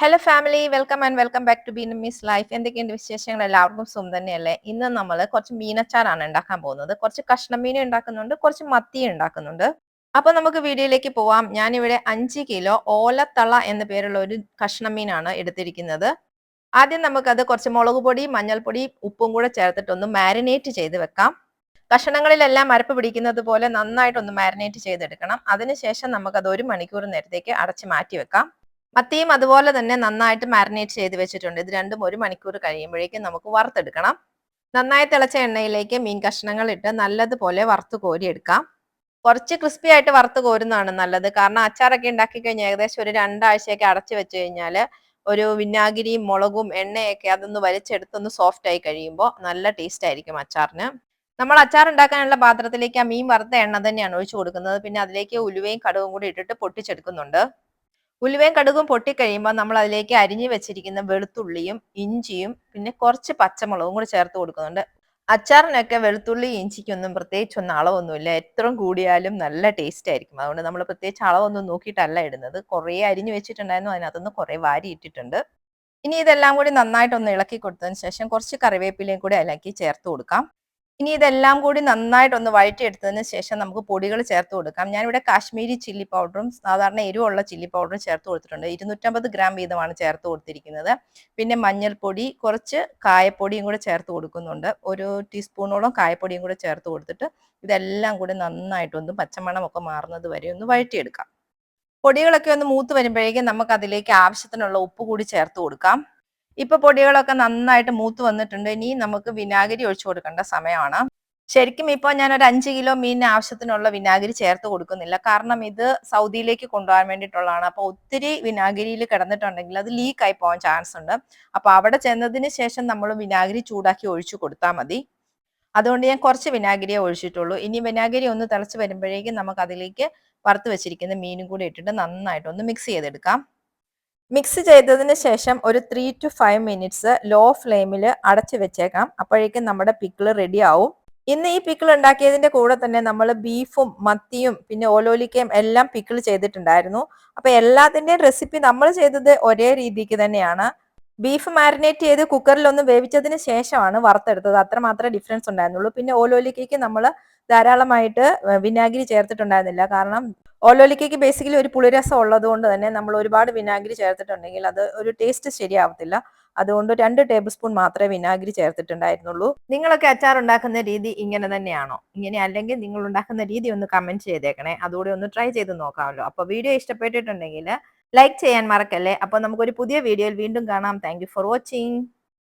Hello family, welcome and welcome back to Beenamee's life. എന്തൊക്കെയുണ്ട് വിശേഷങ്ങൾ? എല്ലാവർക്കും സുഖം തന്നെയല്ലേ? ഇന്ന് നമ്മൾ കുറച്ച് മീനച്ചാറാണ് ഉണ്ടാക്കാൻ പോകുന്നത്. കുറച്ച് കഷ്ണം മീൻ ഉണ്ടാക്കുന്നുണ്ട്, കുറച്ച് മത്തി ഉണ്ടാക്കുന്നുണ്ട്. അപ്പൊ നമുക്ക് വീഡിയോയിലേക്ക് പോവാം. ഞാനിവിടെ 5 കിലോ ഓലത്തള എന്ന പേരുള്ള ഒരു കഷ്ണം മീനാണ് എടുത്തിരിക്കുന്നത്. ആദ്യം നമുക്കത് കുറച്ച് മുളക് പൊടി, മഞ്ഞൾപ്പൊടി, ഉപ്പും കൂടെ ചേർത്തിട്ടൊന്ന് മാരിനേറ്റ് ചെയ്ത് വെക്കാം. കഷണങ്ങളിലെല്ലാം അരപ്പ് പിടിക്കുന്നത് പോലെ നന്നായിട്ടൊന്ന് മാരിനേറ്റ് ചെയ്തെടുക്കണം. അതിനുശേഷം നമുക്കത് 1 മണിക്കൂർ നേരത്തേക്ക് അടച്ച് മാറ്റി വെക്കാം. മത്തിയും അതുപോലെ തന്നെ നന്നായിട്ട് മാരിനേറ്റ് ചെയ്ത് വെച്ചിട്ടുണ്ട്. ഇത് രണ്ടും 1 മണിക്കൂർ കഴിയുമ്പോഴേക്കും നമുക്ക് വറുത്തെടുക്കണം. നന്നായി തിളച്ച എണ്ണയിലേക്ക് മീൻ കഷ്ണങ്ങൾ ഇട്ട് നല്ലതുപോലെ വറുത്ത് കോരിയെടുക്കാം. കുറച്ച് ക്രിസ്പി ആയിട്ട് വറുത്ത് കോരുന്നതാണ് നല്ലത്. കാരണം അച്ചാറൊക്കെ ഉണ്ടാക്കി കഴിഞ്ഞാൽ ഏകദേശം ഒരു 2 ആഴ്ചയൊക്കെ അടച്ചു വെച്ച് കഴിഞ്ഞാൽ ഒരു വിനാഗിരിയും മുളകും എണ്ണയൊക്കെ അതൊന്ന് വലിച്ചെടുത്തൊന്ന് സോഫ്റ്റ് ആയി കഴിയുമ്പോൾ നല്ല ടേസ്റ്റ് ആയിരിക്കും അച്ചാറിന്. നമ്മൾ അച്ചാർ ഉണ്ടാക്കാനുള്ള പാത്രത്തിലേക്ക് ആ മീൻ വറുത്ത എണ്ണ തന്നെയാണ് ഒഴിച്ചു കൊടുക്കുന്നത്. പിന്നെ അതിലേക്ക് ഉലുവയും കടുകും കൂടി ഇട്ടിട്ട് പൊട്ടിച്ചെടുക്കുന്നുണ്ട്. ഉലുവയും കടുകും പൊട്ടിക്കഴിയുമ്പോൾ നമ്മൾ അതിലേക്ക് അരിഞ്ഞു വെച്ചിരിക്കുന്ന വെളുത്തുള്ളിയും ഇഞ്ചിയും പിന്നെ കുറച്ച് പച്ചമുളകും കൂടി ചേർത്ത് കൊടുക്കുന്നുണ്ട്. അച്ചാറിനൊക്കെ വെളുത്തുള്ളി ഇഞ്ചിക്കൊന്നും പ്രത്യേകിച്ചൊന്നും അളവൊന്നുമില്ല. എത്ര കൂടിയാലും നല്ല ടേസ്റ്റ് ആയിരിക്കും. അതുകൊണ്ട് നമ്മൾ പ്രത്യേകിച്ച് അളവൊന്നും നോക്കിയിട്ടല്ല ഇടുന്നത്. കുറേ അരിഞ്ഞു വെച്ചിട്ടുണ്ടായിരുന്നു, അതിനകത്തുനിന്ന് കുറേ വാരി ഇട്ടിട്ടുണ്ട്. ഇനി ഇതെല്ലാം കൂടി നന്നായിട്ടൊന്ന് ഇളക്കി കൊടുത്തതിന് ശേഷം കുറച്ച് കറിവേപ്പിലയും കൂടി അതിലേക്ക് ചേർത്ത് കൊടുക്കാം. ഇനി ഇതെല്ലാം കൂടി നന്നായിട്ടൊന്ന് വഴറ്റിയെടുത്തതിന് ശേഷം നമുക്ക് പൊടികൾ ചേർത്ത് കൊടുക്കാം. ഞാനിവിടെ കാശ്മീരി ചില്ലി പൗഡറും സാധാരണ എരിവുള്ള ചില്ലി പൗഡറും ചേർത്ത് കൊടുത്തിട്ടുണ്ട്. 250 ഗ്രാം വീതമാണ് ചേർത്ത് കൊടുത്തിരിക്കുന്നത്. പിന്നെ മഞ്ഞൾപ്പൊടി, കുറച്ച് കായപ്പൊടിയും കൂടെ ചേർത്ത് കൊടുക്കുന്നുണ്ട്. 1 ടീസ്പൂണോളം കായപ്പൊടിയും കൂടെ ചേർത്ത് കൊടുത്തിട്ട് ഇതെല്ലാം കൂടി നന്നായിട്ടൊന്ന് പച്ചമണമൊക്കെ മാറുന്നത് വരെ ഒന്ന് വഴറ്റിയെടുക്കാം. പൊടികളൊക്കെ ഒന്ന് മൂത്ത് വരുമ്പോഴേക്കും നമുക്ക് അതിലേക്ക് ആവശ്യത്തിനുള്ള ഉപ്പ് കൂടി ചേർത്ത് കൊടുക്കാം. ഇപ്പൊ പൊടികളൊക്കെ നന്നായിട്ട് മൂത്ത് വന്നിട്ടുണ്ട്. ഇനി നമുക്ക് വിനാഗിരി ഒഴിച്ചു കൊടുക്കേണ്ട സമയമാണ്. ശരിക്കും ഇപ്പോൾ ഞാൻ ഒരു 5 കിലോ മീനിന് ആവശ്യത്തിനുള്ള വിനാഗിരി ചേർത്ത് കൊടുക്കുന്നില്ല. കാരണം ഇത് സൗദിയിലേക്ക് കൊണ്ടുപോകാൻ വേണ്ടിയിട്ടുള്ളതാണ്. അപ്പൊ ഒത്തിരി വിനാഗിരിയിൽ കിടന്നിട്ടുണ്ടെങ്കിൽ അത് ലീക്ക് ആയി പോകാൻ ചാൻസ് ഉണ്ട്. അപ്പൊ അവിടെ ചെന്നതിന് ശേഷം നമ്മൾ വിനാഗിരി ചൂടാക്കി ഒഴിച്ചു കൊടുത്താൽ മതി. അതുകൊണ്ട് ഞാൻ കുറച്ച് വിനാഗിരിയെ ഒഴിച്ചിട്ടുള്ളൂ. ഇനി വിനാഗിരി ഒന്ന് തിളച്ച് വരുമ്പോഴേക്കും നമുക്ക് അതിലേക്ക് വറുത്ത് വെച്ചിരിക്കുന്ന മീനും കൂടി ഇട്ടിട്ട് നന്നായിട്ടൊന്ന് മിക്സ് ചെയ്തെടുക്കാം. മിക്സ് ചെയ്തതിന് ശേഷം ഒരു 3 to 5 മിനിറ്റ്സ് ലോ ഫ്ലെയിമിൽ അടച്ചു വെച്ചേക്കാം. അപ്പോഴേക്കും നമ്മുടെ പിക്കിള് റെഡി ആവും. ഇന്ന് ഈ പിക്കിൾ ഉണ്ടാക്കിയതിന്റെ കൂടെ തന്നെ നമ്മൾ ബീഫും മത്തിയും പിന്നെ ഓലോലിക്കയും എല്ലാം പിക്കിൾ ചെയ്തിട്ടുണ്ടായിരുന്നു. അപ്പൊ എല്ലാത്തിന്റെയും റെസിപ്പി നമ്മൾ ചെയ്തത് ഒരേ രീതിക്ക് തന്നെയാണ്. ബീഫ് മാരിനേറ്റ് ചെയ്ത് കുക്കറിൽ ഒന്ന് വേവിച്ചതിന് ശേഷമാണ് വറുത്തെടുത്തത്. അത്ര മാത്രമേ ഡിഫറൻസ് ഉണ്ടായിരുന്നുള്ളൂ. പിന്നെ ഓലോലിക്കയ്ക്ക് നമ്മൾ ധാരാളമായിട്ട് വിനാഗിരി ചേർത്തിട്ടുണ്ടായിരുന്നില്ല. കാരണം ഓലോലിക്കയ്ക്ക് ബേസിക്കലി ഒരു പുളിരസം ഉള്ളത് കൊണ്ട് തന്നെ നമ്മൾ ഒരുപാട് വിനാഗിരി ചേർത്തിട്ടുണ്ടെങ്കിൽ അത് ഒരു ടേസ്റ്റ് ശരിയാവത്തില്ല. അതുകൊണ്ട് 2 ടേബിൾ സ്പൂൺ മാത്രമേ വിനാഗിരി ചേർത്തിട്ടുണ്ടായിരുന്നുള്ളൂ. നിങ്ങളൊക്കെ അച്ചാർ ഉണ്ടാക്കുന്ന രീതി ഇങ്ങനെ തന്നെയാണോ? ഇങ്ങനെ അല്ലെങ്കിൽ നിങ്ങൾ ഉണ്ടാക്കുന്ന രീതി ഒന്ന് കമന്റ് ചെയ്തേക്കണേ. അതുകൂടി ഒന്ന് ട്രൈ ചെയ്ത് നോക്കാമല്ലോ. അപ്പൊ വീഡിയോ ഇഷ്ടപ്പെട്ടിട്ടുണ്ടെങ്കിൽ ലൈക്ക് ചെയ്യാൻ മറക്കല്ലേ. അപ്പൊ നമുക്കൊരു പുതിയ വീഡിയോയിൽ വീണ്ടും കാണാം. Thank you for watching.